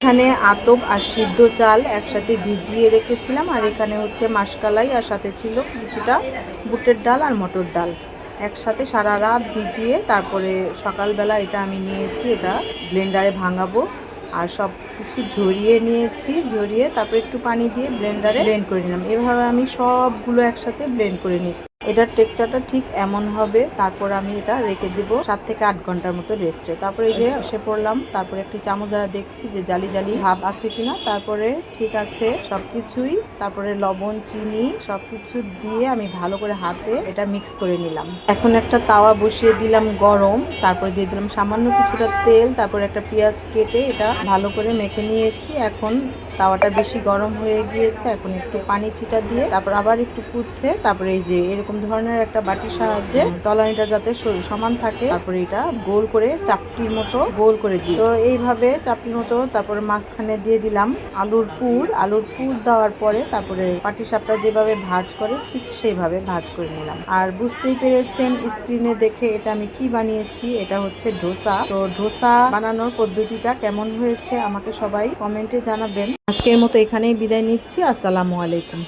এখানে আতপ আর সিদ্ধ চাল একসাথে ভিজিয়ে রেখেছিলাম, আর এখানে হচ্ছে মাসকালাই, আর সাথে ছিল কিছুটা বুটের ডাল আর মটর ডাল একসাথে সারা রাত ভিজিয়ে তারপরে সকালবেলা এটা আমি নিয়েছি, এটা ব্লেন্ডারে ভাঙাবো। আর সব কিছু ঝরিয়ে নিয়েছি, ঝরিয়ে তারপরে একটু পানি দিয়ে ব্লেন্ডারে ব্লেন্ড করে নিলাম। এভাবে আমি সবগুলো একসাথে ব্লেন্ড করে নিচ্ছি। এটার টেক্সচারটা ঠিক এমন হবে। তারপর আমি এটা রেখে দেব 7 থেকে 8 ঘন্টার মতো রেস্টে। তারপরে এই যে এসে পড়লাম, তারপরে একটি চামচ দ্বারা দেখছি যে জালি জালি ভাব আছে কিনা। তারপরে ঠিক আছে সবকিছুই, তারপরে লবণ চিনি সবকিছু দিয়ে আমি ভালো করে হাতে এটা মিক্স করে নিলাম। এখন একটা তাওয়া বসিয়ে দিলাম গরম, তারপরে দিয়ে দিলাম সামান্য কিছুটা তেল, তারপরে একটা পেঁয়াজ কেটে এটা ভালো করে মেখে নিয়েছি। এখন তাওয়াটা বেশি গরম হয়ে গিয়েছে, এখন একটু পানি ছিটা দিয়ে তারপর আবার একটু কুচে, তারপরে এই যে এরকম ধরনের একটা বাটির সাহায্যে তলানিটা যাতে সমান থাকে, তারপরে এটা গোল করে চাপটির মতো গোল করে দিই। তো এইভাবে চাপটির মতো তারপরে মাঝখানে দিয়ে দিলাম আলুর পুর। আলুর পুর দেওয়ার পরে তারপরে পাটিসাপটা যেভাবে ভাজ করে ঠিক সেইভাবে ভাজ করে নিলাম। আর বুঝতেই পেরেছেন স্ক্রিনে দেখে এটা আমি কি বানিয়েছি, এটা হচ্ছে ডোসা। তো ডোসা বানানোর পদ্ধতিটা কেমন হয়েছে আমাকে সবাই কমেন্টে জানাবেন। আজকের মতো এখানেই বিদায় নিচ্ছি। আসসালামু আলাইকুম।